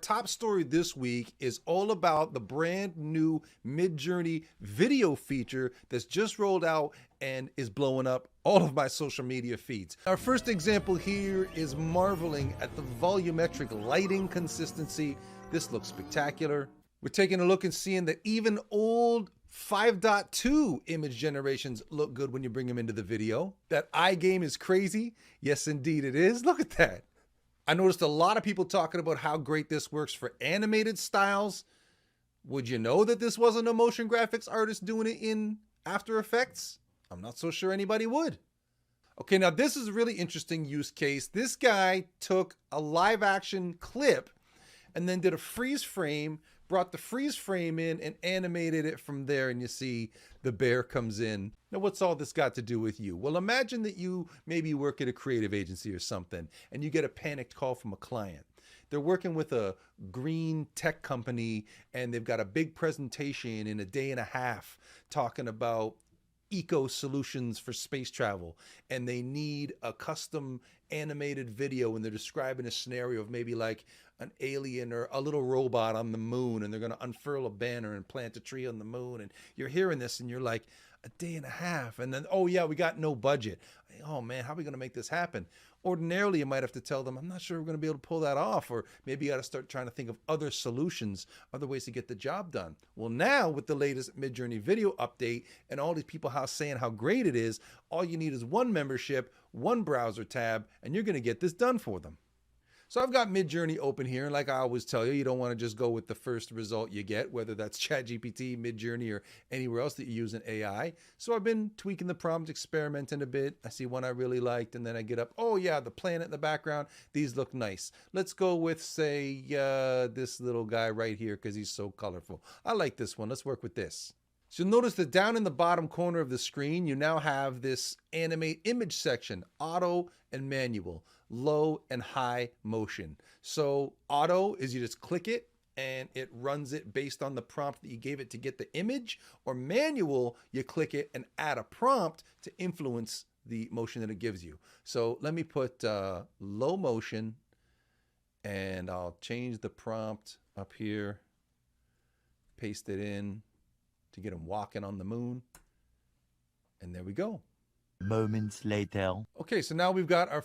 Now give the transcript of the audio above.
top story this week is all about the brand new Midjourney video feature that's just rolled out and is blowing up all of my social media feeds. Our first example here is marveling at the volumetric lighting consistency. This looks spectacular. We're taking a look and seeing that even old 5.2 image generations look good when you bring them into the video. That eye game is crazy. Yes, indeed it is. Look at that. I noticed a lot of people talking about how great this works for animated styles. Would you know that this wasn't a motion graphics artist doing it in After Effects? I'm not so sure anybody would. Okay, now this is a really interesting use case. This guy took a live action clip and then did a freeze frame, brought the freeze frame in and animated it from there, and you see the bear comes in. Now, what's all this got to do with you? Well, imagine that you maybe work at a creative agency or something, and you get a panicked call from a client. They're working with a green tech company, and they've got a big presentation in a day and a half talking about eco solutions for space travel, and they need a custom animated video, and they're describing a scenario of maybe like an alien or a little robot on the moon, and they're going to unfurl a banner and plant a tree on the moon, and you're hearing this and you're like, a day and a half, and then, oh yeah, we got no budget. Oh man, how are we going to make this happen? Ordinarily, you might have to tell them, I'm not sure we're going to be able to pull that off, or maybe you got to start trying to think of other solutions, other ways to get the job done. Well, now with the latest Midjourney video update and all these people saying how great it is, all you need is one membership, one browser tab, and you're going to get this done for them. So I've got Midjourney open here, and like I always tell you, you don't want to just go with the first result you get, whether that's ChatGPT, Midjourney, or anywhere else that you use an AI. So I've been tweaking the prompt, experimenting a bit. I see one I really liked, and then I get up, oh yeah, the planet in the background, these look nice. Let's go with, say, this little guy right here because he's so colorful. I like this one. Let's work with this. So you'll notice that down in the bottom corner of the screen, you now have this animate image section, auto and manual, low and high motion. So auto is you just click it and it runs it based on the prompt that you gave it to get the image, or manual, you click it and add a prompt to influence the motion that it gives you. So let me put low motion, and I'll change the prompt up here, paste it in to get him walking on the moon. And there we go. Moments later. Okay, so now we've got our